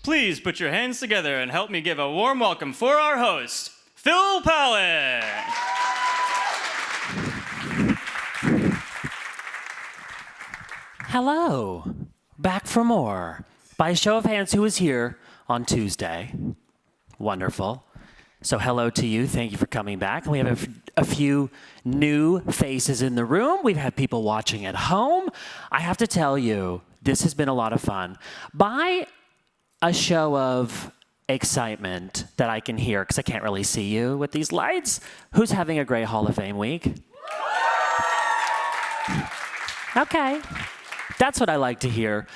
Please put your hands together and help me give a warm welcome for our host, Phil Pallen. Hello, back for more. By a show of hands, who was here on Tuesday? Wonderful. So hello to you, thank you for coming back. We have a few new faces in the room. We've had people watching at home. I have to tell you, this has been a lot of fun. By a show of excitement that I can hear, because I can't really see you with these lights, who's having a great Hall of Fame week? Okay, that's what I like to hear.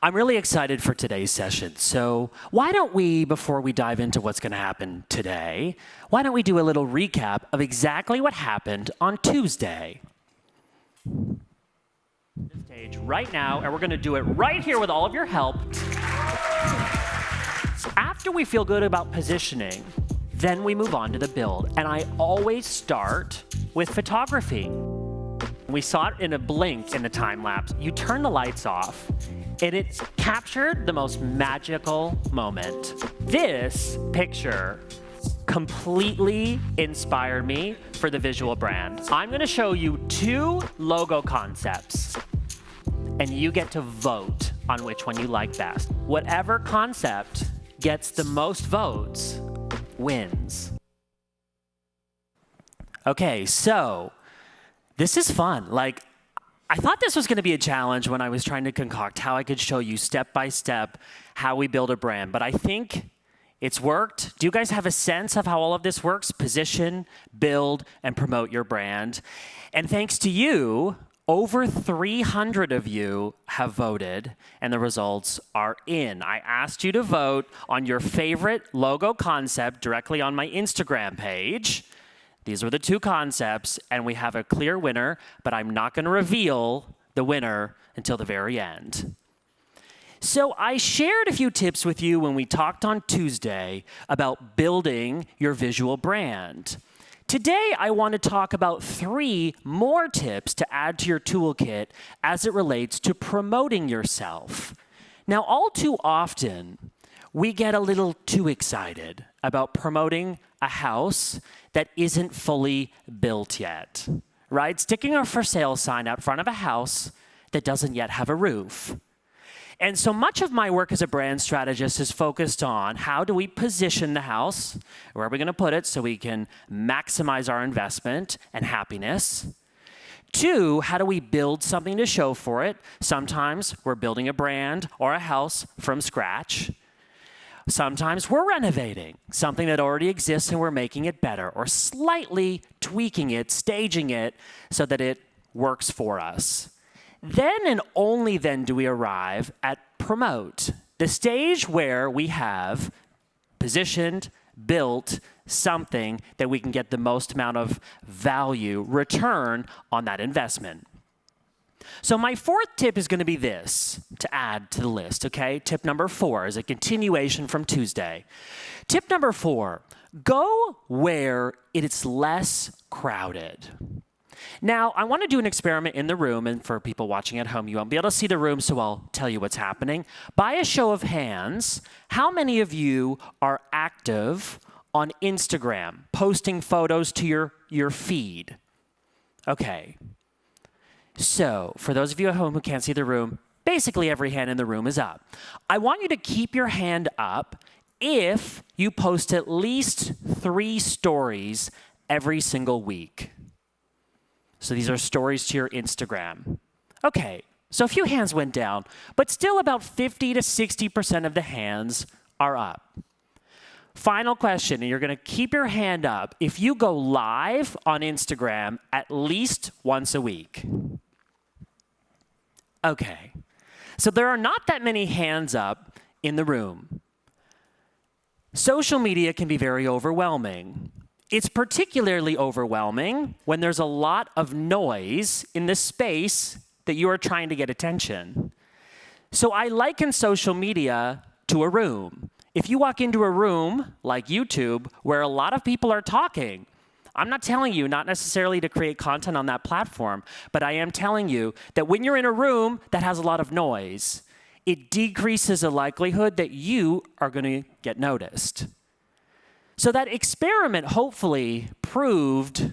I'm really excited for today's session. So why don't we, before we dive into what's going to happen today, why don't we do a little recap of exactly what happened on Tuesday? The stage right now, and we're going to do it right here with all of your help. After we feel good about positioning, then we move on to the build. And I always start with photography. We saw it in a blink in the time lapse. You turn the lights off, and it captured the most magical moment. This picture completely inspired me for the visual brand. I'm gonna show you 2 logo concepts, and you get to vote on which one you like best. Whatever concept gets the most votes wins. Okay, so this is fun. Like, I thought this was going to be a challenge when I was trying to concoct how I could show you step by step how we build a brand, but I think it's worked. Do you guys have a sense of how all of this works? Position, build, and promote your brand. And thanks to you, over 300 of you have voted, and the results are in. I asked you to vote on your favorite logo concept directly on my Instagram page. These were the 2 concepts, and we have a clear winner, but I'm not going to reveal the winner until the very end. So I shared a few tips with you when we talked on Tuesday about building your visual brand. Today, I want to talk about 3 more tips to add to your toolkit as it relates to promoting yourself. Now, all too often, we get a little too excited about promoting a house that isn't fully built yet, right? Sticking a for sale sign out front of a house that doesn't yet have a roof. And so much of my work as a brand strategist is focused on how do we position the house, where are we going to put it so we can maximize our investment and happiness. 2, how do we build something to show for it? Sometimes we're building a brand or a house from scratch. Sometimes we're renovating something that already exists and we're making it better or slightly tweaking it, staging it so that it works for us. Then and only then do we arrive at promote, the stage where we have positioned, built something that we can get the most amount of value, return on that investment. So my 4th tip is going to be this, to add to the list, okay? Tip number 4 is a continuation from Tuesday. Tip number 4, go where it is less crowded. Now, I want to do an experiment in the room, and for people watching at home, you won't be able to see the room, so I'll tell you what's happening. By a show of hands, how many of you are active on Instagram, posting photos to your feed? Okay. So, for those of you at home who can't see the room, basically every hand in the room is up. I want you to keep your hand up if you post at least 3 stories every single week. So these are stories to your Instagram. Okay, so a few hands went down, but still about 50 to 60% of the hands are up. Final question, and you're going to keep your hand up if you go live on Instagram at least once a week. Okay, so there are not that many hands up in the room. Social media can be very overwhelming. It's particularly overwhelming when there's a lot of noise in the space that you are trying to get attention. So I liken social media to a room. If you walk into a room like YouTube where a lot of people are talking, I'm not telling you not necessarily to create content on that platform, but I am telling you that when you're in a room that has a lot of noise, it decreases the likelihood that you are going to get noticed. So that experiment hopefully proved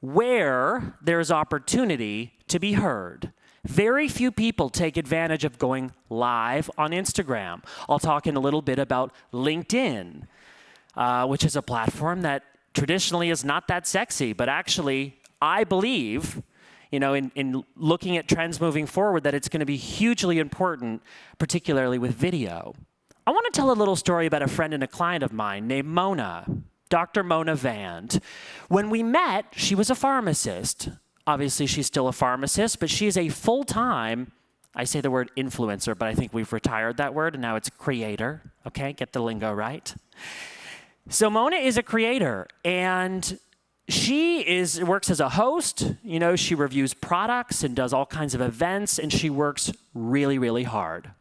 where there's opportunity to be heard. Very few people take advantage of going live on Instagram. I'll talk in a little bit about LinkedIn, which is a platform that traditionally is not that sexy, but actually, I believe, in looking at trends moving forward, that it's going to be hugely important, particularly with video. I want to tell a little story about a friend and a client of mine named Mona, Dr. Mona Vand. When we met, she was a pharmacist. Obviously, she's still a pharmacist, but she is a full-time, I say the word influencer, but I think we've retired that word, and now it's creator. Okay, get the lingo right. So Mona is a creator, and she works as a host. She reviews products and does all kinds of events, and she works really, really hard.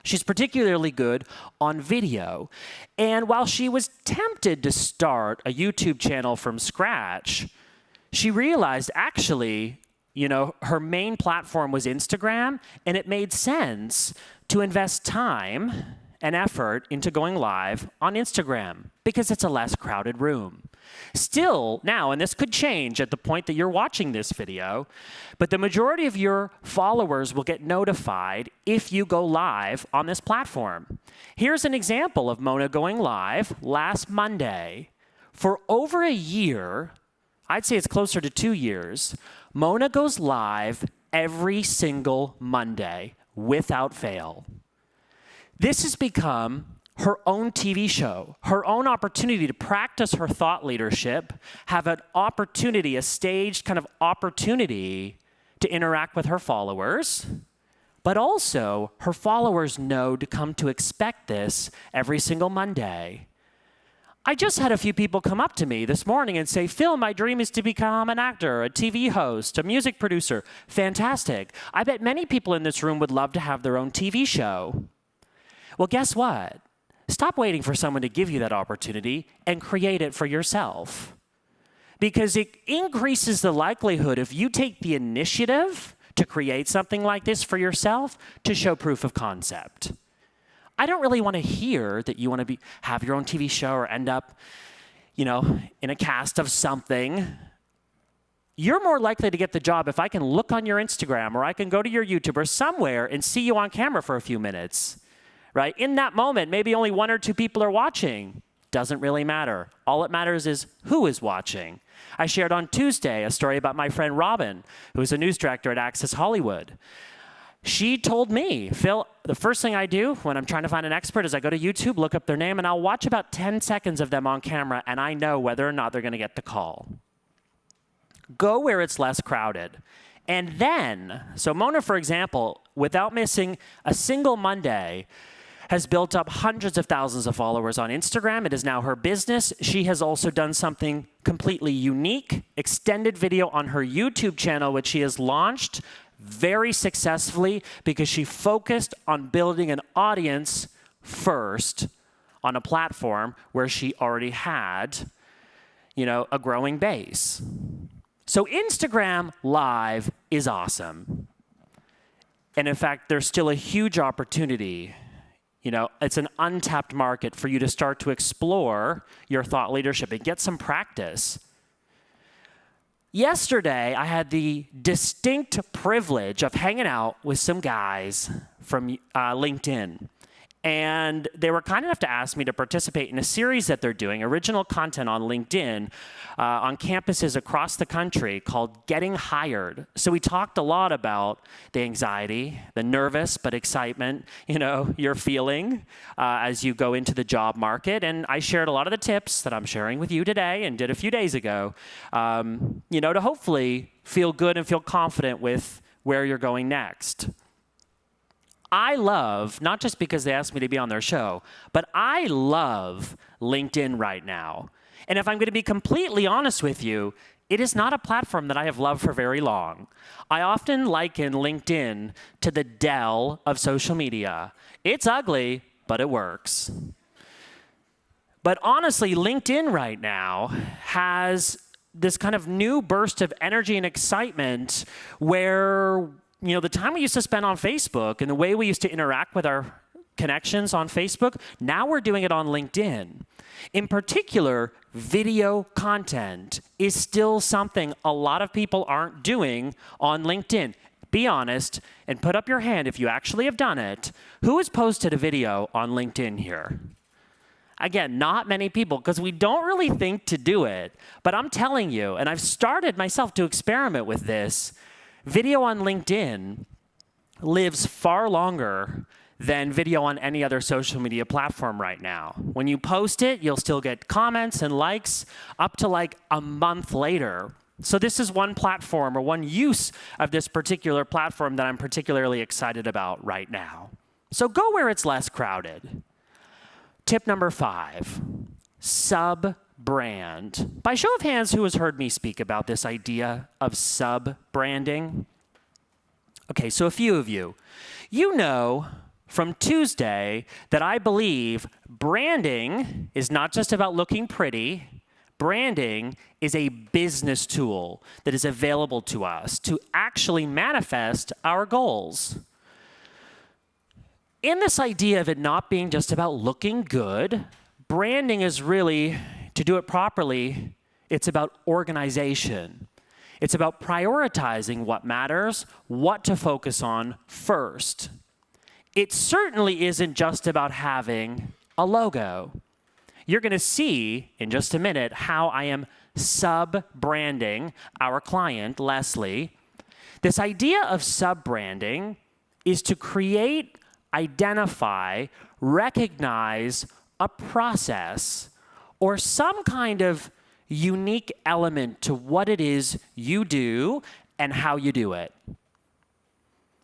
She's particularly good on video. And while she was tempted to start a YouTube channel from scratch, she realized actually, her main platform was Instagram, and it made sense to invest time and effort into going live on Instagram because it's a less crowded room. Still, now, and this could change at the point that you're watching this video, but the majority of your followers will get notified if you go live on this platform. Here's an example of Mona going live last Monday. For over a year, I'd say it's closer to 2 years, Mona goes live every single Monday without fail. This has become her own TV show, her own opportunity to practice her thought leadership, have an opportunity, a staged kind of opportunity to interact with her followers, but also her followers know to come to expect this every single Monday. I just had a few people come up to me this morning and say, Phil, my dream is to become an actor, a TV host, a music producer. Fantastic. I bet many people in this room would love to have their own TV show. Well, guess what? Stop waiting for someone to give you that opportunity and create it for yourself. Because it increases the likelihood, if you take the initiative to create something like this for yourself, to show proof of concept. I don't really want to hear that you want to have your own TV show or end up, in a cast of something. You're more likely to get the job if I can look on your Instagram or I can go to your YouTube or somewhere and see you on camera for a few minutes. Right? In that moment, maybe only 1 or 2 people are watching. Doesn't really matter. All that matters is who is watching. I shared on Tuesday a story about my friend Robin, who's a news director at Access Hollywood. She told me, Phil, the first thing I do when I'm trying to find an expert is I go to YouTube, look up their name, and I'll watch about 10 seconds of them on camera, and I know whether or not they're going to get the call. Go where it's less crowded. And then, so Mona, for example, without missing a single Monday, has built up hundreds of thousands of followers on Instagram. It is now her business. She has also done something completely unique, extended video on her YouTube channel, which she has launched very successfully because she focused on building an audience first on a platform where she already had, a growing base. So Instagram Live is awesome. And in fact, there's still a huge opportunity. It's an untapped market for you to start to explore your thought leadership and get some practice. Yesterday, I had the distinct privilege of hanging out with some guys from LinkedIn. And they were kind enough to ask me to participate in a series that they're doing, original content on LinkedIn, on campuses across the country called Getting Hired. So we talked a lot about the anxiety, the nervous but excitement, you're feeling as you go into the job market. And I shared a lot of the tips that I'm sharing with you today and did a few days ago, to hopefully feel good and feel confident with where you're going next. I love, not just because they asked me to be on their show, but I love LinkedIn right now. And if I'm going to be completely honest with you, it is not a platform that I have loved for very long. I often liken LinkedIn to the Dell of social media. It's ugly, but it works. But honestly, LinkedIn right now has this kind of new burst of energy and excitement where the time we used to spend on Facebook and the way we used to interact with our connections on Facebook, now we're doing it on LinkedIn. In particular, video content is still something a lot of people aren't doing on LinkedIn. Be honest and put up your hand if you actually have done it. Who has posted a video on LinkedIn here? Again, not many people, because we don't really think to do it. But I'm telling you, and I've started myself to experiment with this, video on LinkedIn lives far longer than video on any other social media platform right now. When you post it, you'll still get comments and likes up to like a month later. So this is one platform or one use of this particular platform that I'm particularly excited about right now. So go where it's less crowded. Tip number 5, sub-brand. By show of hands, who has heard me speak about this idea of sub-branding? Okay, so a few of you. You know from Tuesday that I believe branding is not just about looking pretty. Branding is a business tool that is available to us to actually manifest our goals. In this idea of it not being just about looking good, branding is really, to do it properly, it's about organization. It's about prioritizing what matters, what to focus on first. It certainly isn't just about having a logo. You're going to see in just a minute how I am sub-branding our client, Leslie. This idea of sub-branding is to create, identify, recognize a process or some kind of unique element to what it is you do and how you do it.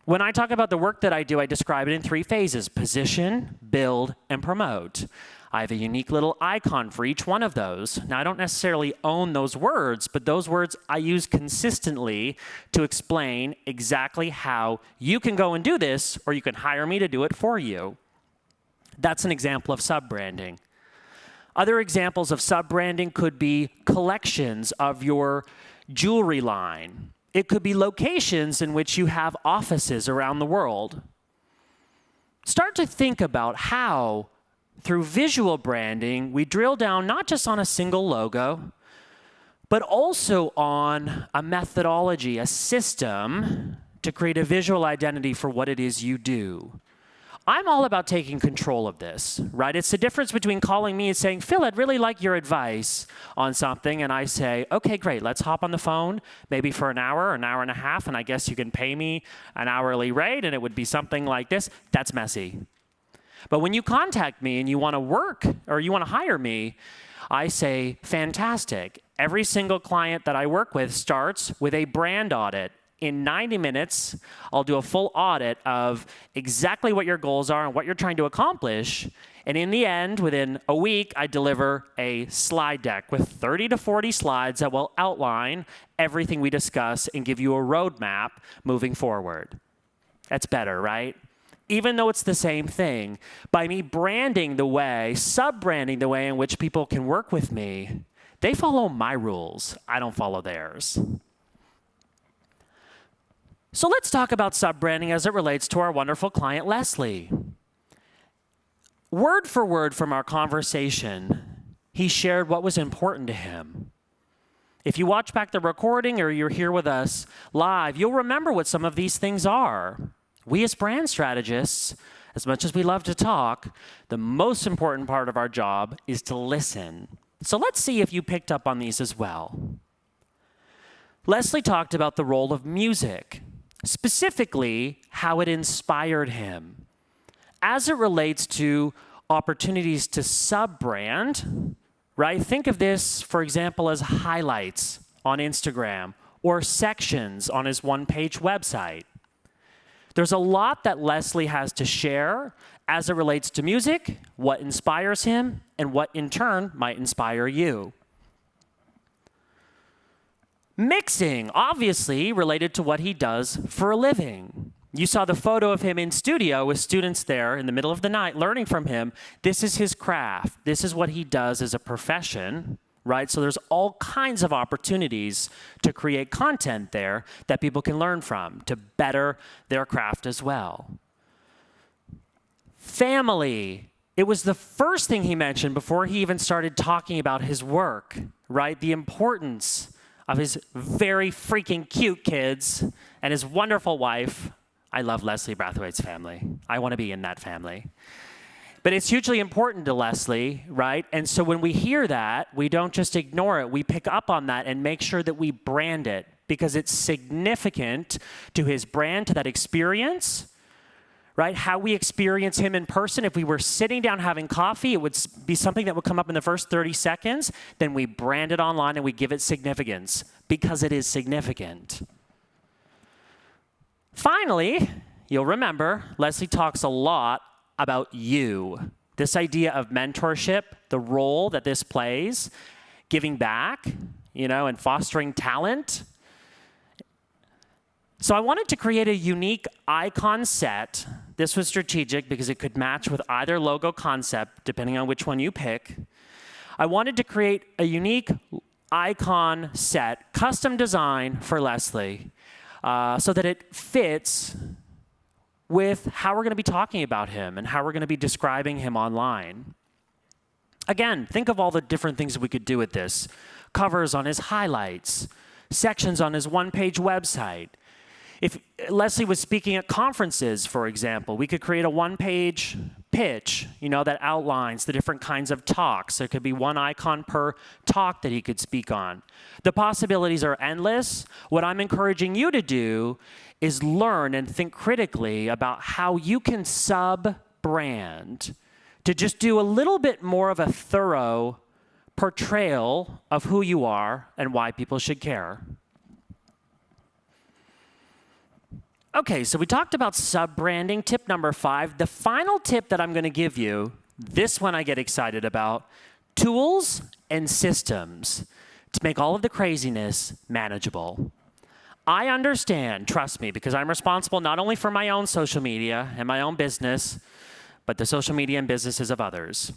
When I talk about the work that I do, I describe it in 3 phases: position, build, and promote. I have a unique little icon for each one of those. Now, I don't necessarily own those words, but those words I use consistently to explain exactly how you can go and do this, or you can hire me to do it for you. That's an example of sub-branding. Other examples of sub-branding could be collections of your jewelry line. It could be locations in which you have offices around the world. Start to think about how, through visual branding, we drill down not just on a single logo, but also on a methodology, a system to create a visual identity for what it is you do. I'm all about taking control of this, right? It's the difference between calling me and saying, Phil, I'd really like your advice on something. And I say, okay, great, let's hop on the phone, maybe for an hour and a half, and I guess you can pay me an hourly rate, and it would be something like this. That's messy. But when you contact me and you want to work or you want to hire me, I say, fantastic. Every single client that I work with starts with a brand audit. In 90 minutes, I'll do a full audit of exactly what your goals are and what you're trying to accomplish. And in the end, within a week, I deliver a slide deck with 30 to 40 slides that will outline everything we discuss and give you a roadmap moving forward. That's better, right? Even though it's the same thing, by me branding the way, sub-branding the way in which people can work with me, they follow my rules. I don't follow theirs. So let's talk about sub-branding as it relates to our wonderful client, Leslie. Word for word from our conversation, he shared what was important to him. If you watch back the recording or you're here with us live, you'll remember what some of these things are. We as brand strategists, as much as we love to talk, the most important part of our job is to listen. So let's see if you picked up on these as well. Leslie talked about the role of music, specifically how it inspired him. As it relates to opportunities to sub-brand, right? Think of this, for example, as highlights on Instagram or sections on his one-page website. There's a lot that Leslie has to share as it relates to music, what inspires him, and what in turn might inspire you. Mixing, obviously related to what he does for a living. You saw the photo of him in studio with students there in the middle of the night learning from him. This is his craft. This is what he does as a profession, right? So there's all kinds of opportunities to create content there that people can learn from to better their craft as well. Family. It was the first thing he mentioned before he even started talking about his work, right? The importance of his very freaking cute kids and his wonderful wife. I love Leslie Brathwaite's family. I want to be in that family. But it's hugely important to Leslie, right? And so when we hear that, we don't just ignore it. We pick up on that and make sure that we brand it because it's significant to his brand, to that experience, right? How we experience him in person. If we were sitting down having coffee, it would be something that would come up in the first 30 seconds. Then we brand it online and we give it significance because it is significant. Finally, you'll remember, Leslie talks a lot about you. This idea of mentorship, the role that this plays, giving back, and fostering talent. So I wanted to create a unique icon set. This was strategic because it could match with either logo concept, depending on which one you pick. I wanted to create a unique icon set, custom design for Leslie, so that it fits with how we're going to be talking about him and how we're going to be describing him online. Again, think of all the different things we could do with this. Covers on his highlights, sections on his one-page website. If Leslie was speaking at conferences, for example, we could create a one-page pitch, that outlines the different kinds of talks. There could be one icon per talk that he could speak on. The possibilities are endless. What I'm encouraging you to do is learn and think critically about how you can sub-brand to just do a little bit more of a thorough portrayal of who you are and why people should care. Okay, so we talked about sub-branding, tip number 5. The final tip that I'm going to give you, this one I get excited about, tools and systems to make all of the craziness manageable. I understand, trust me, because I'm responsible not only for my own social media and my own business, but the social media and businesses of others.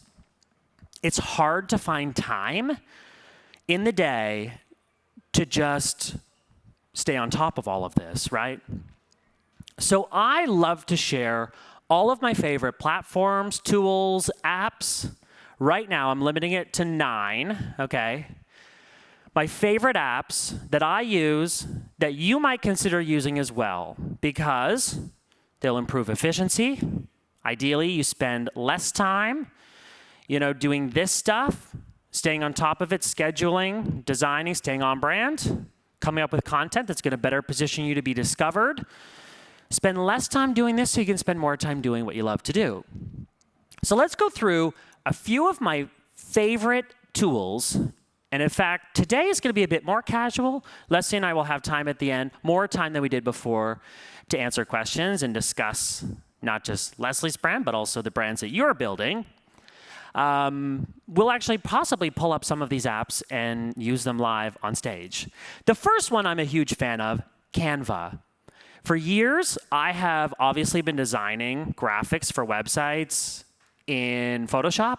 It's hard to find time in the day to just stay on top of all of this, right? So I love to share all of my favorite platforms, tools, apps. Right now, I'm limiting it to 9, okay? My favorite apps that I use that you might consider using as well because they'll improve efficiency. Ideally, you spend less time, doing this stuff, staying on top of it, scheduling, designing, staying on brand, coming up with content that's going to better position you to be discovered. Spend less time doing this so you can spend more time doing what you love to do. So let's go through a few of my favorite tools. And in fact, today is going to be a bit more casual. Leslie and I will have time at the end, more time than we did before, to answer questions and discuss not just Leslie's brand, but also the brands that you're building. We'll actually possibly pull up some of these apps and use them live on stage. The first one I'm a huge fan of, Canva. For years, I have obviously been designing graphics for websites in Photoshop.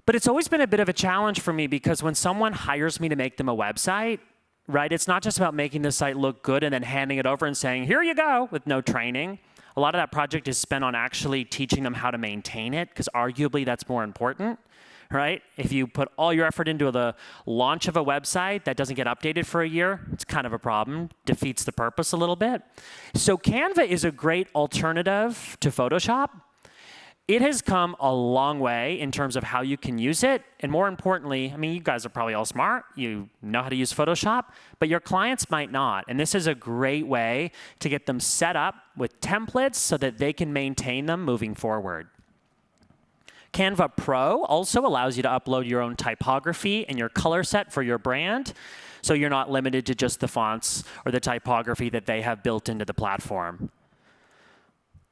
But it's always been a bit of a challenge for me because when someone hires me to make them a website, right, it's not just about making the site look good and then handing it over and saying, here you go, with no training. A lot of that project is spent on actually teaching them how to maintain it because arguably that's more important, right? If you put all your effort into the launch of a website that doesn't get updated for a year, it's kind of a problem, defeats the purpose a little bit. So Canva is a great alternative to Photoshop. It has come a long way in terms of how you can use it. And more importantly, you guys are probably all smart. You know how to use Photoshop, but your clients might not. And this is a great way to get them set up with templates so that they can maintain them moving forward. Canva Pro also allows you to upload your own typography and your color set for your brand, so you're not limited to just the fonts or the typography that they have built into the platform.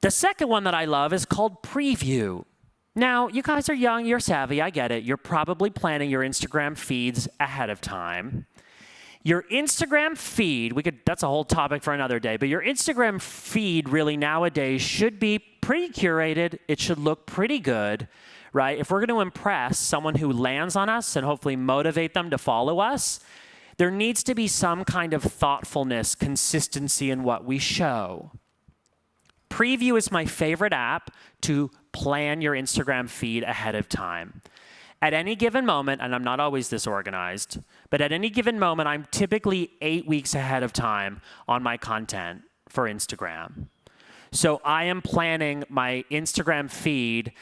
The second one that I love is called Preview. Now, you guys are young, you're savvy, I get it. You're probably planning your Instagram feeds ahead of time. Your Instagram feed, that's a whole topic for another day, but your Instagram feed really nowadays should be pretty curated. It should look pretty good, right? If we're going to impress someone who lands on us and hopefully motivate them to follow us, there needs to be some kind of thoughtfulness, consistency in what we show. Preview is my favorite app to plan your Instagram feed ahead of time. At any given moment, and I'm not always this organized, but at any given moment, I'm typically 8 weeks ahead of time on my content for Instagram. So I am planning my Instagram feed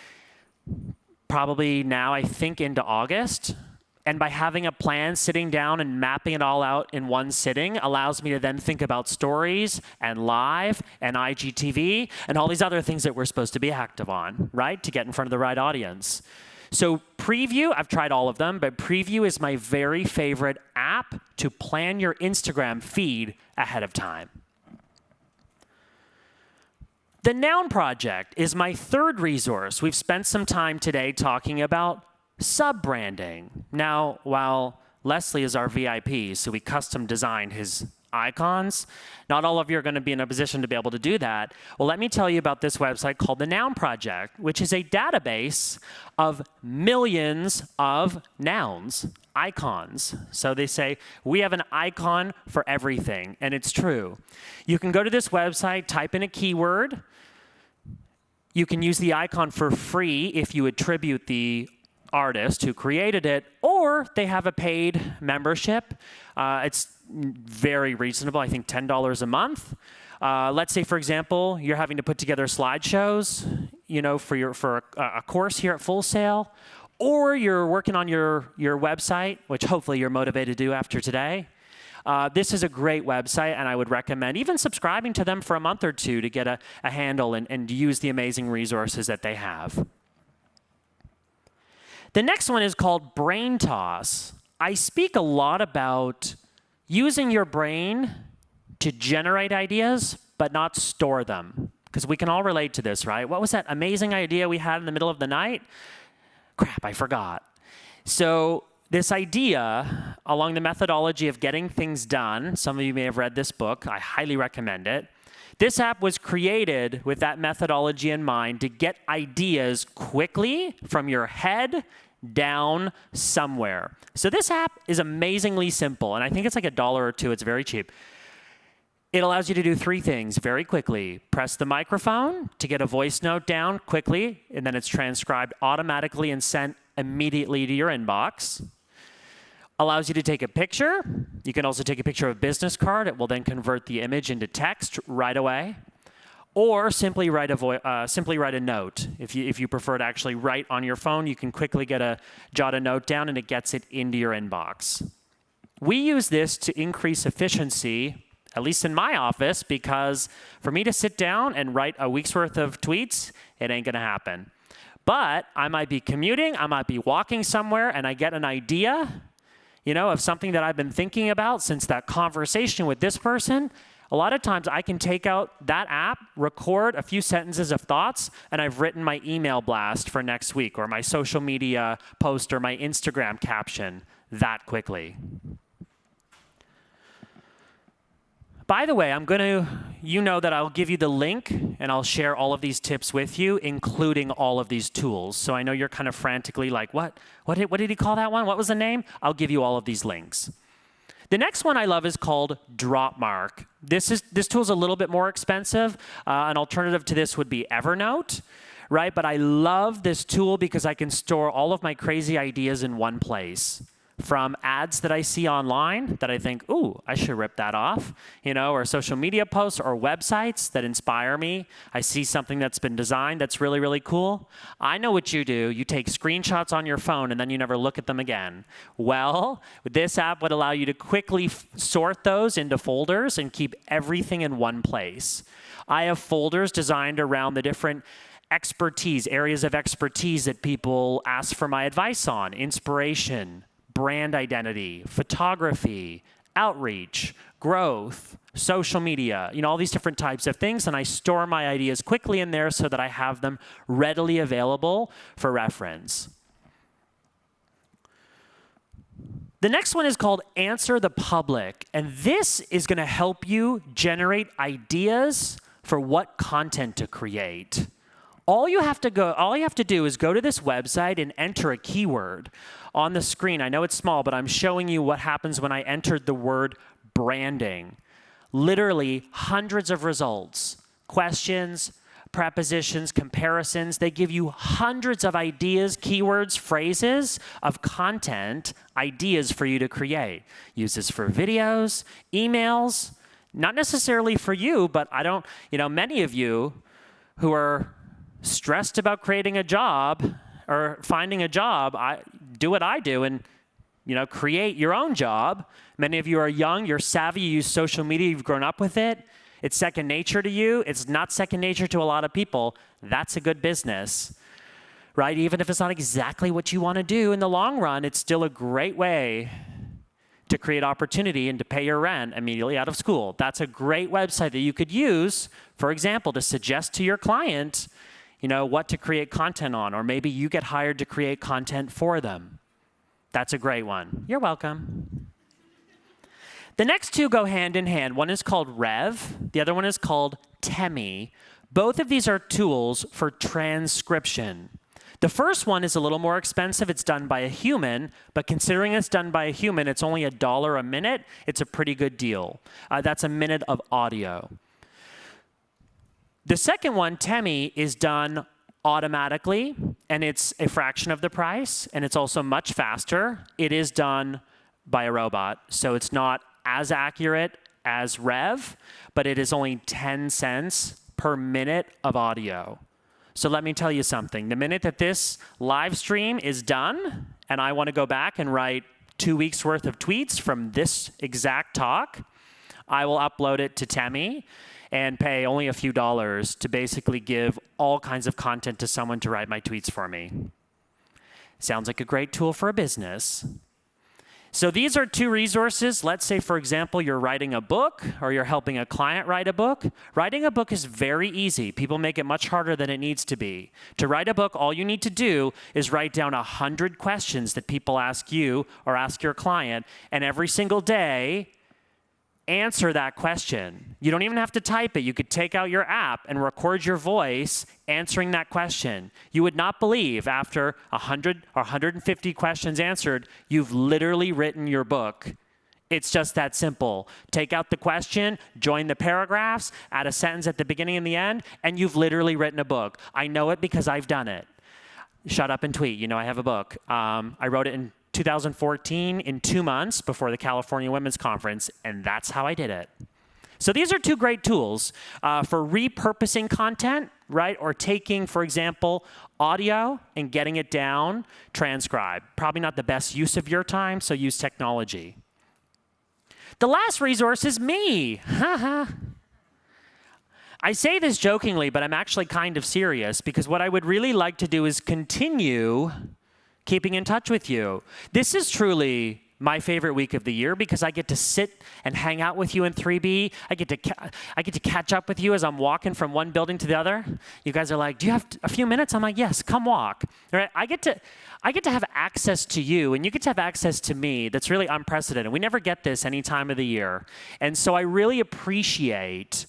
probably now, I think, into August. And by having a plan, sitting down and mapping it all out in one sitting allows me to then think about stories and live and IGTV and all these other things that we're supposed to be active on, right? To get in front of the right audience. So Preview, I've tried all of them, but Preview is my very favorite app to plan your Instagram feed ahead of time. The Noun Project is my third resource. We've spent some time today talking about sub-branding. Now, while Leslie is our VIP, so we custom designed his icons, not all of you are going to be in a position to be able to do that. Well, let me tell you about this website called the Noun Project, which is a database of millions of nouns, icons. So they say, we have an icon for everything, and it's true. You can go to this website, type in a keyword. You can use the icon for free if you attribute the artist who created it, or they have a paid membership. It's very reasonable, I think $10 a month. Let's say, for example, you're having to put together slideshows, for a course here at Full Sail, or you're working on your website, which hopefully you're motivated to do after today. This is a great website, and I would recommend even subscribing to them for a month or two to get a handle and use the amazing resources that they have. The next one is called Brain Toss. I speak a lot about using your brain to generate ideas, but not store them. Because we can all relate to this, right? What was that amazing idea we had in the middle of the night? Crap, I forgot. So this idea, along the methodology of getting things done, some of you may have read this book, I highly recommend it. This app was created with that methodology in mind to get ideas quickly from your head down somewhere. So this app is amazingly simple, and I think it's like $1 or $2. It's very cheap. It allows you to do 3 things very quickly. Press the microphone to get a voice note down quickly, and then it's transcribed automatically and sent immediately to your inbox. Allows you to take a picture. You can also take a picture of a business card. It will then convert the image into text right away. Or simply write a note. If you prefer to actually write on your phone, you can quickly jot a note down, and it gets it into your inbox. We use this to increase efficiency, at least in my office, because for me to sit down and write a week's worth of tweets, it ain't gonna happen. But I might be commuting, I might be walking somewhere, and I get an idea, of something that I've been thinking about since that conversation with this person. A lot of times I can take out that app, record a few sentences of thoughts, and I've written my email blast for next week, or my social media post, or my Instagram caption that quickly. By the way, that I'll give you the link, and I'll share all of these tips with you, including all of these tools. So I know you're kind of frantically like, what did he call that one? What was the name? I'll give you all of these links. The next one I love is called Dropmark. This tool is a little bit more expensive. An alternative to this would be Evernote, right? But I love this tool because I can store all of my crazy ideas in one place. From ads that I see online that I think, ooh, I should rip that off, or social media posts or websites that inspire me. I see something that's been designed that's really, really cool. I know what you do. You take screenshots on your phone and then you never look at them again. Well, this app would allow you to quickly sort those into folders and keep everything in one place. I have folders designed around the different areas of expertise that people ask for my advice on: inspiration, brand identity, photography, outreach, growth, social media, all these different types of things. And I store my ideas quickly in there so that I have them readily available for reference. The next one is called Answer the Public. And this is going to help you generate ideas for what content to create. All you have to do is go to this website and enter a keyword. On the screen, I know it's small, but I'm showing you what happens when I entered the word branding. Literally hundreds of results, questions, prepositions, comparisons. They give you hundreds of ideas, keywords, phrases of content, ideas for you to create. Use this for videos, emails, not necessarily for you, but many of you who are stressed about creating a job or finding a job, do what I do and create your own job. Many of you are young, you're savvy, you use social media, you've grown up with it. It's second nature to you. It's not second nature to a lot of people. That's a good business, right? Even if it's not exactly what you want to do in the long run, it's still a great way to create opportunity and to pay your rent immediately out of school. That's a great website that you could use, for example, to suggest to your client, what to create content on, or maybe you get hired to create content for them. That's a great one. You're welcome. The next two go hand in hand. One is called Rev. The other one is called Temi. Both of these are tools for transcription. The first one is a little more expensive. It's done by a human, but considering it's done by a human, it's only $1 a minute. It's a pretty good deal. That's a minute of audio. The second one, Temi, is done automatically, and it's a fraction of the price, and it's also much faster. It is done by a robot, so it's not as accurate as Rev, but it is only 10 cents per minute of audio. So let me tell you something. The minute that this live stream is done, and I want to go back and write 2 weeks worth of tweets from this exact talk, I will upload it to Temi and pay only a few dollars to basically give all kinds of content to someone to write my tweets for me. Sounds like a great tool for a business. So these are two resources. Let's say, for example, you're writing a book or you're helping a client write a book. Writing a book is very easy. People make it much harder than it needs to be. To write a book, all you need to do is write down 100 questions that people ask you or ask your client, and every single day, answer that question. You don't even have to type it. You could take out your app and record your voice answering that question. You would not believe after 100 or 150 questions answered, you've literally written your book. It's just that simple. Take out the question, join the paragraphs, add a sentence at the beginning and the end, and you've literally written a book. I know it because I've done it. Shut up and tweet. I have a book. I wrote it in 2014 in 2 months before the California Women's Conference, and that's how I did it. So these are two great tools for repurposing content, right? Or taking, for example, audio and getting it down, transcribe. Probably not the best use of your time, so use technology. The last resource is me. I say this jokingly, but I'm actually kind of serious because what I would really like to do is continue keeping in touch with you. This is truly my favorite week of the year because I get to sit and hang out with you in 3B. I get to catch up with you as I'm walking from one building to the other. You guys are like, "Do you have a few minutes?" I'm like, "Yes, come walk." All right? I get to have access to you, and you get to have access to me. That's really unprecedented. We never get this any time of the year. And so I really appreciate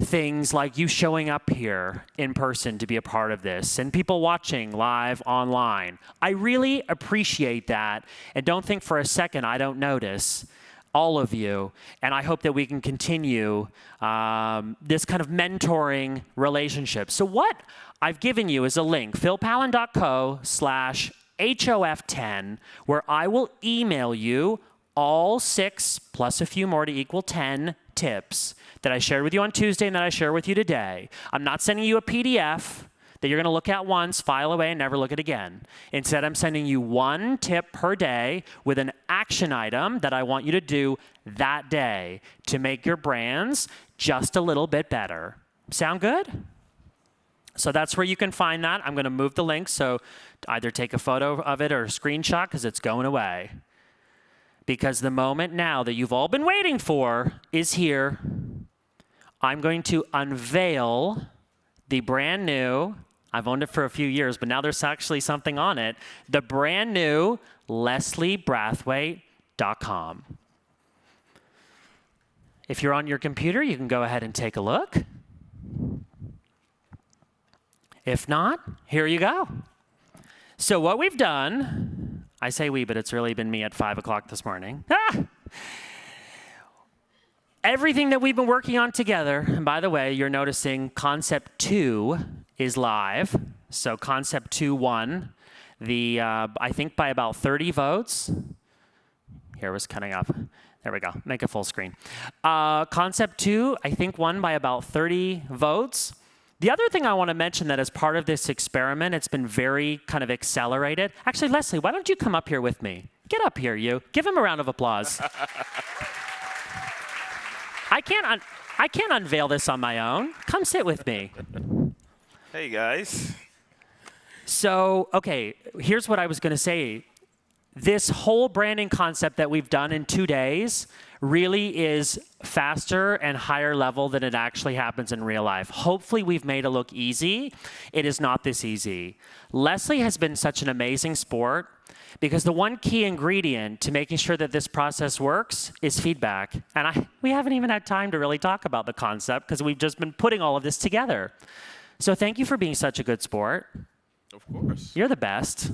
things like you showing up here in person to be a part of this and people watching live online. I really appreciate that, and don't think for a second I don't notice all of you, and I hope that we can continue this kind of mentoring relationship. So what I've given you is a link, philpallen.co/HOF10, where I will email you all 6 plus a few more to equal 10 tips that I shared with you on Tuesday and that I share with you today. I'm not sending you a PDF that you're going to look at once, file away, and never look at again. Instead, I'm sending you 1 tip per day with an action item that I want you to do that day to make your brands just a little bit better. Sound good? So that's where you can find that. I'm going to move the link, so either take a photo of it or a screenshot because it's going away. Because the moment now that you've all been waiting for is here. I'm going to unveil the brand new, I've owned it for a few years, but now there's actually something on it, the brand new LeslieBrathwaite.com. If you're on your computer, you can go ahead and take a look. If not, here you go. So what we've done, I say we, but it's really been me at 5 o'clock this morning. Everything that we've been working on together, and by the way, you're noticing Concept 2 is live. So Concept 2 won, I think by about 30 votes. Here it was cutting up. There we go. Make it full screen. Concept 2, I think, won by about 30 votes. The other thing I want to mention that as part of this experiment, it's been very kind of accelerated. Actually, Leslie, why don't you come up here with me? Get up here, you. Give him a round of applause. I can't unveil this on my own. Come sit with me. Hey, guys. So, okay, here's what I was going to say. This whole branding concept that we've done in 2 days really is faster and higher level than it actually happens in real life. Hopefully we've made it look easy. It is not this easy. Leslie has been such an amazing sport because the one key ingredient to making sure that this process works is feedback. And we haven't even had time to really talk about the concept because we've just been putting all of this together. So thank you for being such a good sport. Of course. You're the best.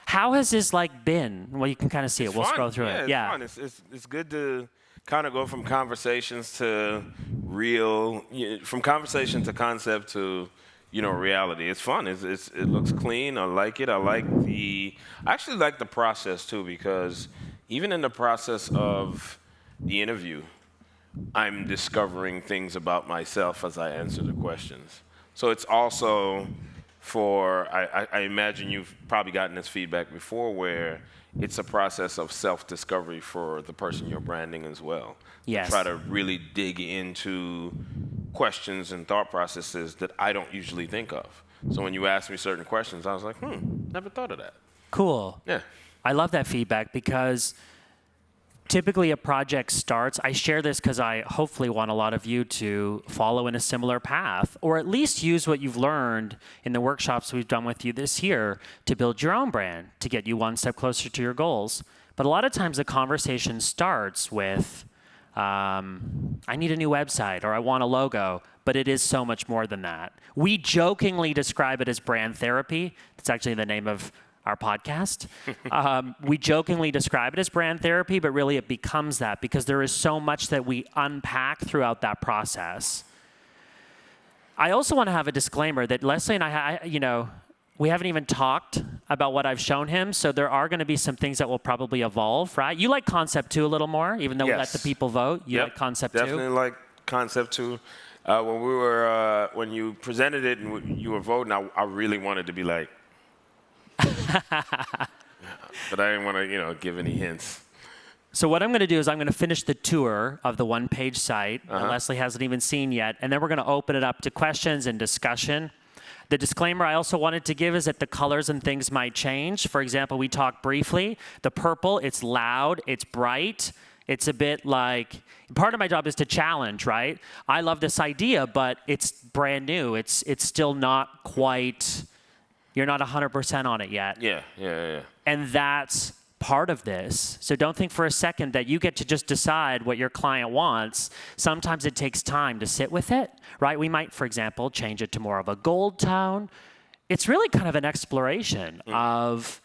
How has this been? Well, you can kind of see it. We'll scroll through it. Yeah, it's fun. It's good to kind of go from conversations to from conversation to concept to reality. It's fun. It looks clean. I like it. I actually like the process too, because even in the process of the interview, I'm discovering things about myself as I answer the questions. So it's also I imagine you've probably gotten this feedback before where it's a process of self-discovery for the person you're branding as well. Yes. Try to really dig into questions and thought processes that I don't usually think of. So when you ask me certain questions, I was like, never thought of that. Cool. Yeah. I love that feedback because typically a project starts, I share this because I hopefully want a lot of you to follow in a similar path, or at least use what you've learned in the workshops we've done with you this year to build your own brand, to get you one step closer to your goals. But a lot of times the conversation starts with, I need a new website, or I want a logo, but it is so much more than that. We jokingly describe it as brand therapy. That's actually the name of our podcast. We jokingly describe it as brand therapy, but really it becomes that because there is so much that we unpack throughout that process. I also want to have a disclaimer that Leslie and I, we haven't even talked about what I've shown him, so there are going to be some things that will probably evolve, right? You like Concept 2 a little more, even though we let the people vote. You like Concept 2? Definitely like Concept 2. When you presented it and you were voting, I really wanted to be like, but I didn't want to, give any hints. So what I'm going to do is I'm going to finish the tour of the one-page site that Leslie hasn't even seen yet, and then we're going to open it up to questions and discussion. The disclaimer I also wanted to give is that the colors and things might change. For example, we talked briefly. The purple, it's loud, it's bright. It's a bit like, part of my job is to challenge, right? I love this idea, but it's brand new. It's still not quite, you're not 100% on it yet. Yeah. And that's part of this. So don't think for a second that you get to just decide what your client wants. Sometimes it takes time to sit with it, right? We might, for example, change it to more of a gold tone. It's really kind of an exploration of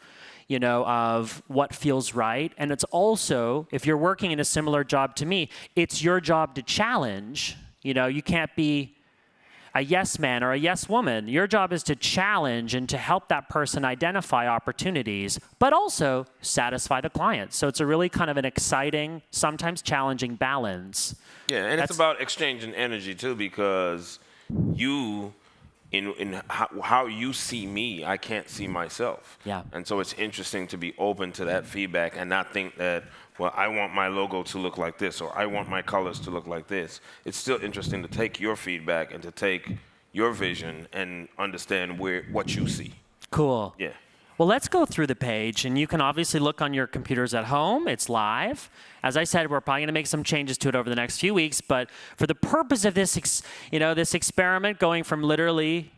what feels right. And it's also, if you're working in a similar job to me, it's your job to challenge. You can't be a yes man or a yes woman. Your job is to challenge and to help that person identify opportunities, but also satisfy the client. So it's a really kind of an exciting, sometimes challenging balance. Yeah, and it's about exchanging energy too, because in how you see me, I can't see myself. Yeah. And so it's interesting to be open to that feedback and not think that, well, I want my logo to look like this, or I want my colors to look like this. It's still interesting to take your feedback and to take your vision and understand what you see. Cool. Yeah. Well, let's go through the page, and you can obviously look on your computers at home. It's live. As I said, we're probably going to make some changes to it over the next few weeks, but for the purpose of this, this experiment going from literally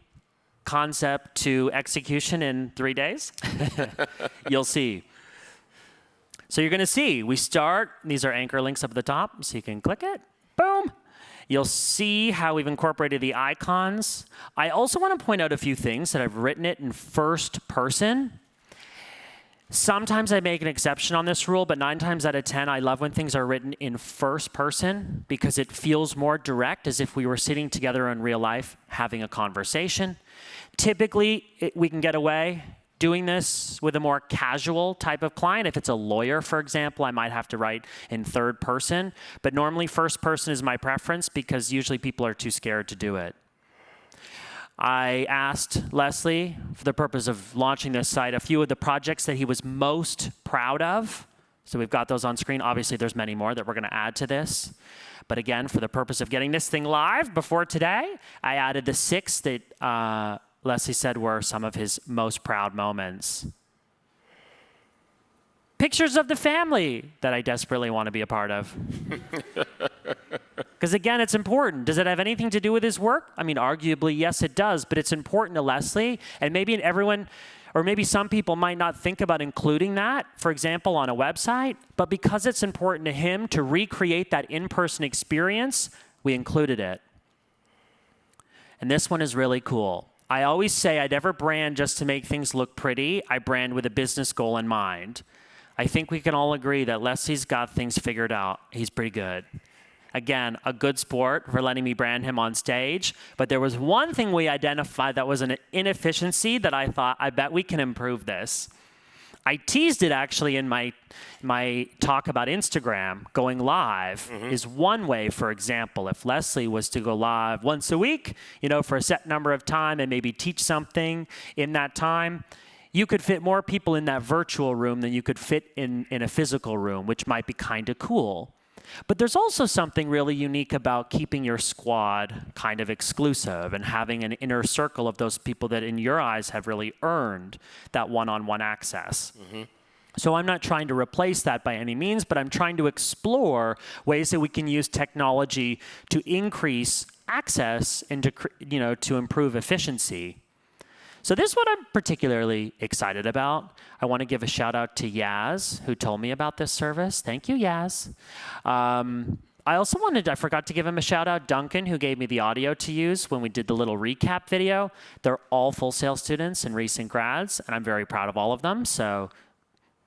concept to execution in 3 days, you'll see. So you're going to see, we start, these are anchor links up at the top, so you can click it, boom. You'll see how we've incorporated the icons. I also want to point out a few things that I've written it in first person. Sometimes I make an exception on this rule, but 9 times out of 10, I love when things are written in first person because it feels more direct, as if we were sitting together in real life having a conversation. Typically, we can get away doing this with a more casual type of client. If it's a lawyer, for example, I might have to write in third person, but normally first person is my preference because usually people are too scared to do it. I asked Leslie, for the purpose of launching this site, a few of the projects that he was most proud of. So we've got those on screen. Obviously, there's many more that we're going to add to this. But again, for the purpose of getting this thing live before today, I added the 6 that Leslie said were some of his most proud moments. Pictures of the family that I desperately want to be a part of. Because again, it's important. Does it have anything to do with his work? I mean, arguably, yes, it does, but it's important to Leslie, and maybe everyone, or maybe some people might not think about including that, for example, on a website, but because it's important to him to recreate that in-person experience, we included it. And this one is really cool. I always say I never brand just to make things look pretty. I brand with a business goal in mind. I think we can all agree that Leslie's got things figured out. He's pretty good. Again, a good sport for letting me brand him on stage. But there was one thing we identified that was an inefficiency that I thought, I bet we can improve this. I teased it actually in my talk about Instagram. Going live is one way, for example. If Leslie was to go live once a week, for a set number of time and maybe teach something in that time, you could fit more people in that virtual room than you could fit in a physical room, which might be kind of cool. But there's also something really unique about keeping your squad kind of exclusive and having an inner circle of those people that in your eyes have really earned that one-on-one access. So I'm not trying to replace that by any means, but I'm trying to explore ways that we can use technology to increase access and to improve efficiency. So this is what I'm particularly excited about. I want to give a shout out to Yaz, who told me about this service. Thank you, Yaz. I forgot to give him a shout out, Duncan, who gave me the audio to use when we did the little recap video. They're all Full Sail students and recent grads, and I'm very proud of all of them. So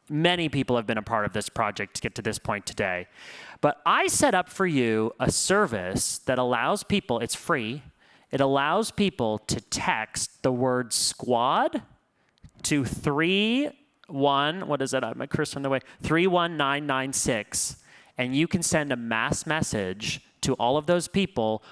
many people have been a part of this project to get to this point today. But I set up for you a service that allows people, it's free, it allows people to text the word squad to 31996, and you can send a mass message to all of those people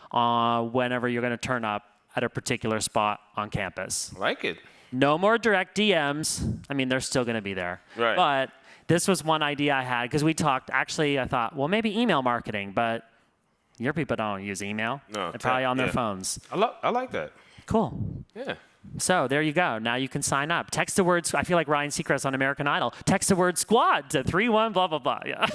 whenever you're going to turn up at a particular spot on campus. Like it. No more direct DMs. I mean, they're still going to be there. Right. But this was one idea I had because we talked. Actually, I thought, well, maybe email marketing, but your people don't use email. No, they're probably on their phones. I like that. Cool. Yeah. So there you go. Now you can sign up. Text the words. I feel like Ryan Seacrest on American Idol. Text the word squad to 31 blah blah blah. Yeah.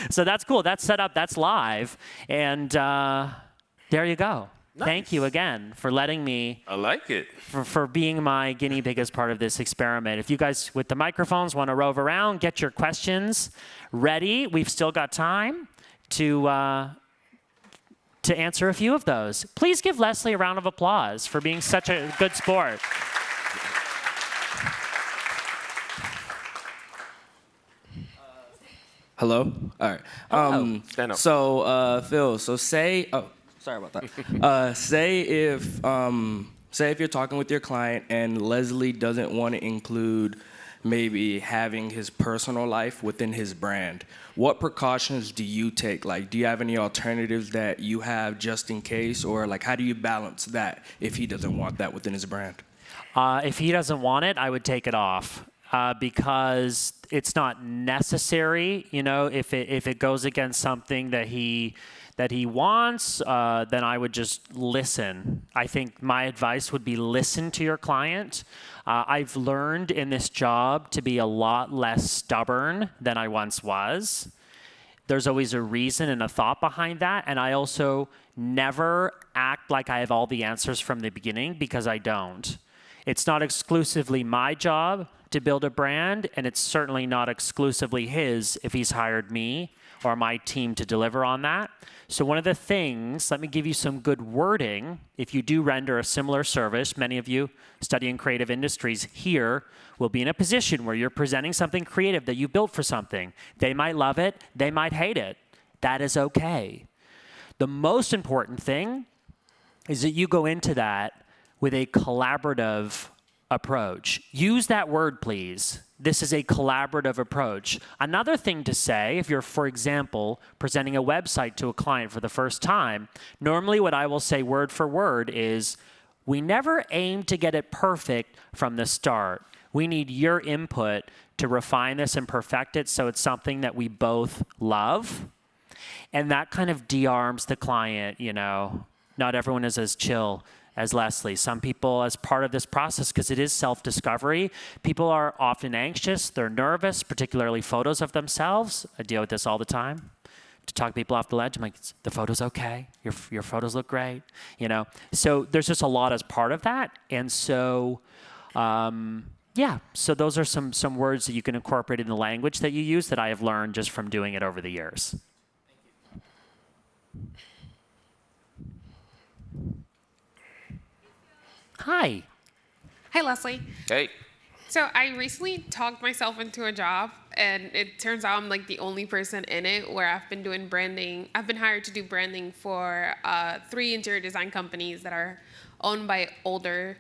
So that's cool. That's set up. That's live. And there you go. Nice. Thank you again for letting me. I like it. For being my guinea pig as part of this experiment. If you guys with the microphones want to rove around, get your questions ready. We've still got time to answer a few of those. Please give Leslie a round of applause for being such a good sport. Hello? All right. Stand up. So, Phil, say, sorry about that. Say if you're talking with your client and Leslie doesn't want to include maybe having his personal life within his brand, what precautions do you take? Like, do you have any alternatives that you have just in case? Or, like, how do you balance that if he doesn't want that within his brand? If he doesn't want it, I would take it off. Because it's not necessary, if it goes against something that he wants, then I would just listen. I think my advice would be listen to your client. I've learned in this job to be a lot less stubborn than I once was. There's always a reason and a thought behind that, and I also never act like I have all the answers from the beginning because I don't. It's not exclusively my job to build a brand, and it's certainly not exclusively his if he's hired me or my team to deliver on that. So one of the things, let me give you some good wording. If you do render a similar service, many of you studying creative industries here will be in a position where you're presenting something creative that you built for something. They might love it, they might hate it. That is okay. The most important thing is that you go into that with a collaborative approach. Use that word, please. This is a collaborative approach. Another thing to say, if you're, for example, presenting a website to a client for the first time, normally what I will say word for word is, we never aim to get it perfect from the start. We need your input to refine this and perfect it so it's something that we both love. And that kind of de-arms the client, you know. Not everyone is as chill as Leslie. Some people, as part of this process, because it is self-discovery, people are often anxious, they're nervous, particularly photos of themselves. I deal with this all the time. To talk people off the ledge, I'm like, the photo's okay, your photos look great, you know? So there's just a lot as part of that. And so, yeah, so those are some words that you can incorporate in the language that you use that I have learned just from doing it over the years. Hi. Hi, Leslie. Hey. So I recently talked myself into a job, and it turns out I'm like the only person in it where I've been doing branding. I've been hired to do branding for 3 interior design companies that are owned by older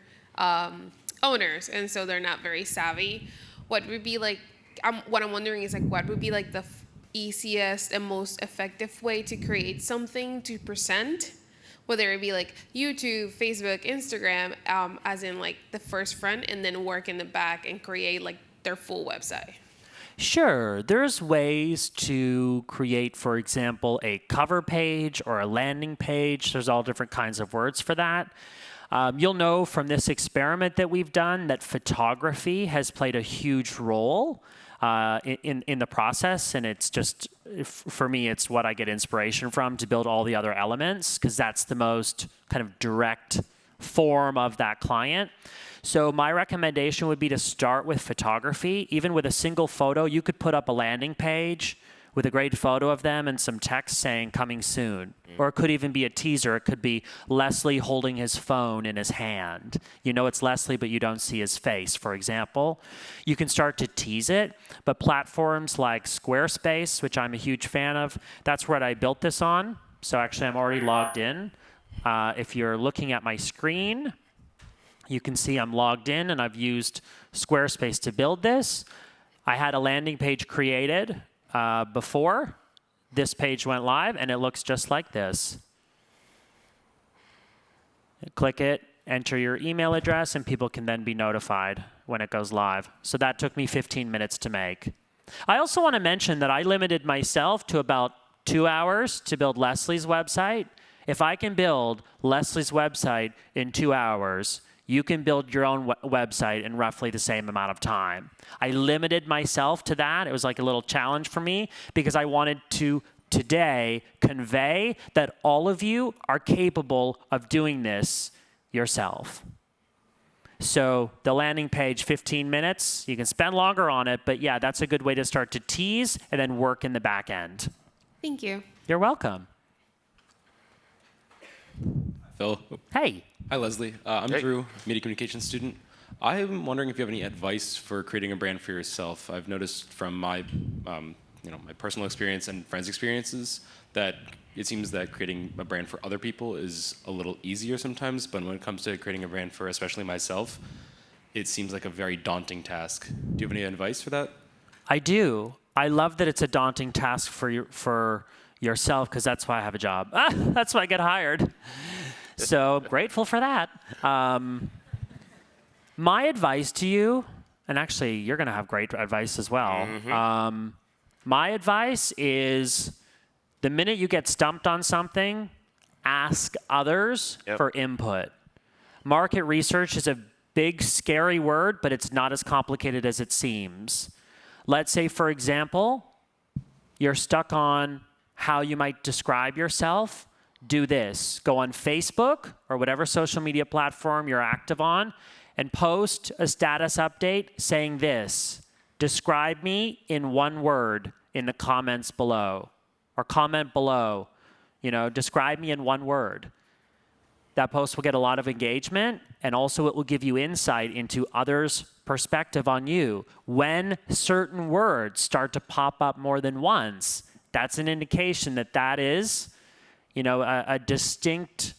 owners, and so they're not very savvy. What would be like? What I'm wondering is like, what would be like the easiest and most effective way to create something to present? Whether it be like YouTube, Facebook, Instagram, as in like the first front, and then work in the back and create like their full website. Sure. There's ways to create, for example, a cover page or a landing page. There's all different kinds of words for that. You'll know from this experiment that we've done that photography has played a huge role in the process, and it's just, for me, it's what I get inspiration from to build all the other elements, because that's the most kind of direct form of that client. So my recommendation would be to start with photography. Even with a single photo, you could put up a landing page with a great photo of them and some text saying coming soon. Or it could even be a teaser. It could be Leslie holding his phone in his hand. You know it's Leslie, but you don't see his face, for example. You can start to tease it, but platforms like Squarespace, which I'm a huge fan of, that's what I built this on. So actually I'm already logged in. If you're looking at my screen, you can see I'm logged in and I've used Squarespace to build this. I had a landing page created before this page went live, and it looks just like this. Click it, enter your email address, and people can then be notified when it goes live. So that took me 15 minutes to make. I also want to mention that I limited myself to about 2 hours to build Leslie's website. If I can build Leslie's website in 2 hours, you can build your own website in roughly the same amount of time. I limited myself to that. It was like a little challenge for me because I wanted to today convey that all of you are capable of doing this yourself. So the landing page, 15 minutes. You can spend longer on it, but yeah, that's a good way to start to tease and then work in the back end. Thank you. You're welcome. Phil. Hey. Hi, Leslie. I'm Drew, media communications student. I'm wondering if you have any advice for creating a brand for yourself. I've noticed from my, my personal experience and friends' experiences that it seems that creating a brand for other people is a little easier sometimes, but when it comes to creating a brand for especially myself, it seems like a very daunting task. Do you have any advice for that? I do. I love that it's a daunting task for yourself, because that's why I have a job. That's why I get hired. So grateful for that. My advice to you, and actually you're going to have great advice as well. Mm-hmm. My advice is the minute you get stumped on something, ask others for input. Market research is a big, scary word, but it's not as complicated as it seems. Let's say, for example, you're stuck on how you might describe yourself. Do this. Go on Facebook or whatever social media platform you're active on and post a status update saying this. Describe me in one word in the comments below. or comment below. Describe me in one word. That post will get a lot of engagement, and also it will give you insight into others' perspective on you. When certain words start to pop up more than once, that's an indication that is, a distinct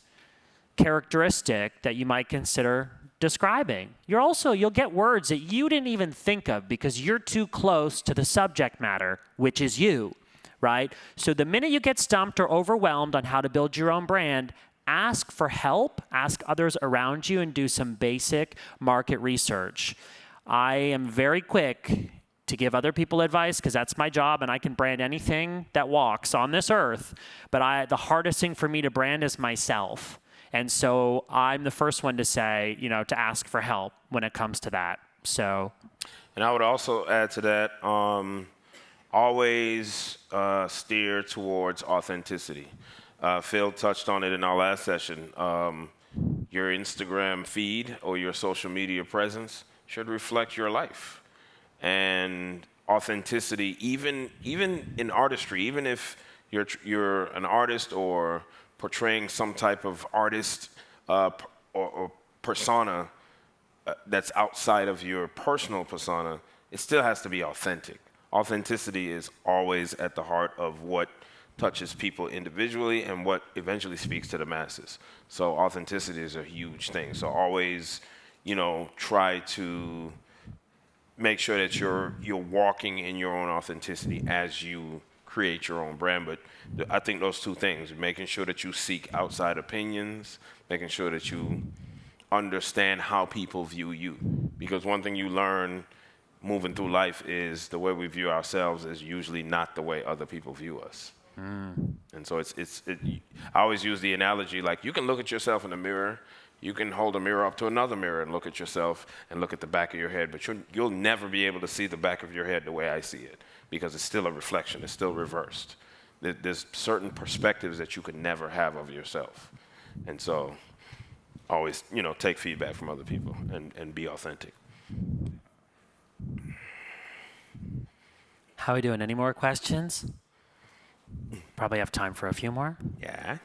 characteristic that you might consider describing. You'll get words that you didn't even think of because you're too close to the subject matter, which is you, right? So the minute you get stumped or overwhelmed on how to build your own brand, ask for help, ask others around you, and do some basic market research. I am very quick to give other people advice because that's my job, and I can brand anything that walks on this earth. But the hardest thing for me to brand is myself. And so I'm the first one to say, to ask for help when it comes to that. So. And I would also add to that, always steer towards authenticity. Phil touched on it in our last session. Your Instagram feed or your social media presence should reflect your life. And authenticity, even in artistry, even if you're an artist or portraying some type of artist or persona that's outside of your personal persona, it still has to be authentic. Authenticity is always at the heart of what touches people individually and what eventually speaks to the masses. So authenticity is a huge thing. So always, try to make sure that you're walking in your own authenticity as you create your own brand. But I think those two things, making sure that you seek outside opinions, making sure that you understand how people view you. Because one thing you learn moving through life is the way we view ourselves is usually not the way other people view us. And so I always use the analogy, like you can look at yourself in the mirror, you can hold a mirror up to another mirror and look at yourself and look at the back of your head, but you'll never be able to see the back of your head the way I see it, because it's still a reflection, it's still reversed. There's certain perspectives that you could never have of yourself. And so always, take feedback from other people and be authentic. How are we doing? Any more questions? Probably have time for a few more. Yeah.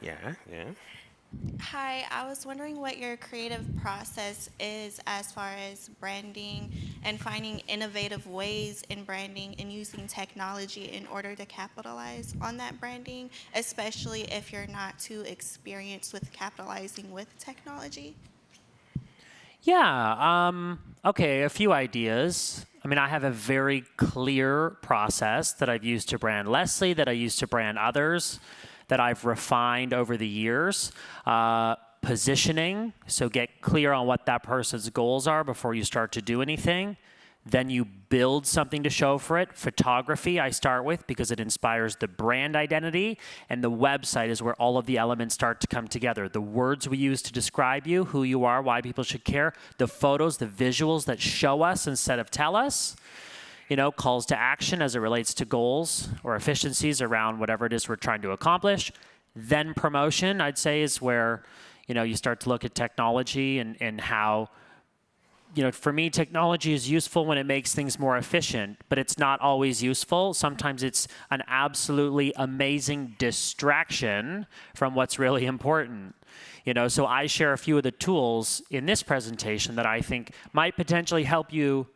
Hi, I was wondering what your creative process is as far as branding and finding innovative ways in branding and using technology in order to capitalize on that branding, especially if you're not too experienced with capitalizing with technology. Yeah, okay, a few ideas. I have a very clear process that I've used to brand Leslie, that I used to brand others, that I've refined over the years. Positioning, so get clear on what that person's goals are before you start to do anything. Then you build something to show for it. Photography I start with because it inspires the brand identity, and the website is where all of the elements start to come together. The words we use to describe you, who you are, why people should care, the photos, the visuals that show us instead of tell us, calls to action as it relates to goals or efficiencies around whatever it is we're trying to accomplish. Then promotion, I'd say, is where, you start to look at technology and how, for me, technology is useful when it makes things more efficient, but it's not always useful. Sometimes it's an absolutely amazing distraction from what's really important. So I share a few of the tools in this presentation that I think might potentially help you,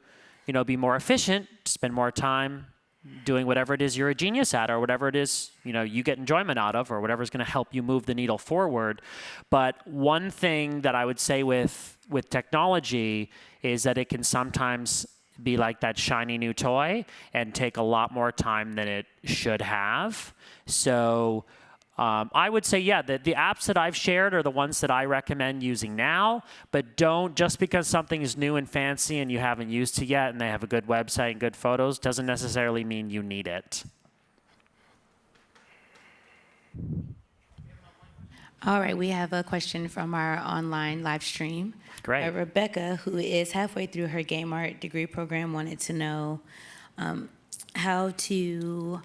be more efficient, spend more time doing whatever it is you're a genius at, or whatever it is, you get enjoyment out of, or whatever's going to help you move the needle forward. But one thing that I would say with technology is that it can sometimes be like that shiny new toy and take a lot more time than it should have. So I would say, the apps that I've shared are the ones that I recommend using now, but don't, just because something is new and fancy and you haven't used it yet and they have a good website and good photos, doesn't necessarily mean you need it. All right, we have a question from our online live stream. Great. Rebecca, who is halfway through her game art degree program, wanted to know how to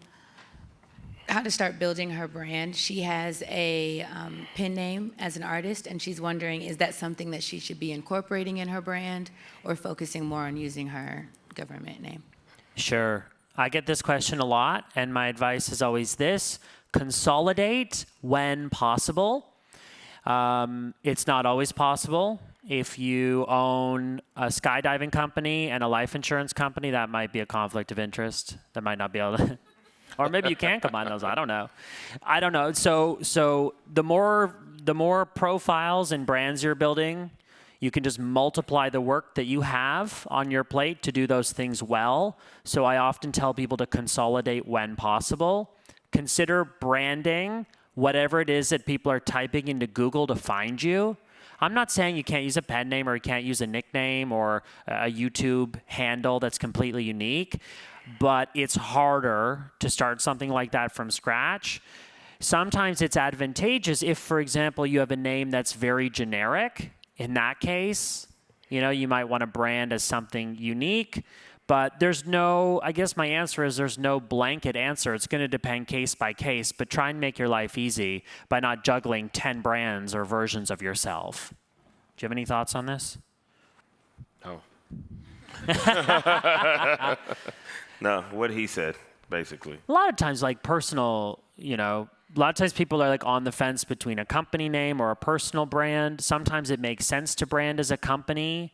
start building her brand. She has a pen name as an artist, and she's wondering, is that something that she should be incorporating in her brand or focusing more on using her government name? Sure. I get this question a lot, and my advice is always this: consolidate when possible. It's not always possible. If you own a skydiving company and a life insurance company, that might be a conflict of interest. That might not be able to, or maybe you can combine those. I don't know. So the more profiles and brands you're building, you can just multiply the work that you have on your plate to do those things well. So I often tell people to consolidate when possible. Consider branding whatever it is that people are typing into Google to find you. I'm not saying you can't use a pen name or you can't use a nickname or a YouTube handle that's completely unique, but it's harder to start something like that from scratch. Sometimes it's advantageous if, for example, you have a name that's very generic. In that case, you might want to brand as something unique, but I guess my answer is there's no blanket answer. It's going to depend case by case, but try and make your life easy by not juggling 10 brands or versions of yourself. Do you have any thoughts on this? No. No, what he said, basically. A lot of times, like personal, a lot of times people are like on the fence between a company name or a personal brand. Sometimes it makes sense to brand as a company.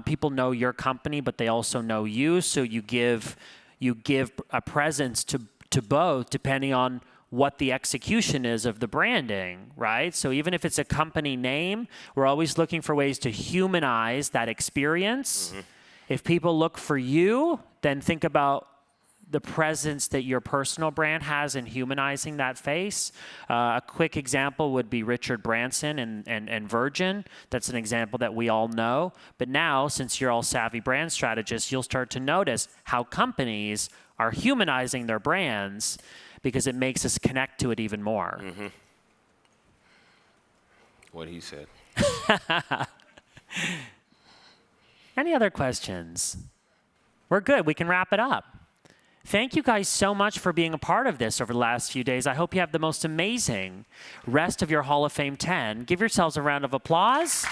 People know your company, but they also know you. So you give a presence to both, depending on what the execution is of the branding, right? So even if it's a company name, we're always looking for ways to humanize that experience. Mm-hmm. If people look for you, then think about the presence that your personal brand has in humanizing that face. A quick example would be Richard Branson and Virgin. That's an example that we all know. But now, since you're all savvy brand strategists, you'll start to notice how companies are humanizing their brands because it makes us connect to it even more. Mm-hmm. What he said. Any other questions? We're good. We can wrap it up. Thank you guys so much for being a part of this over the last few days. I hope you have the most amazing rest of your Hall of Fame 10. Give yourselves a round of applause.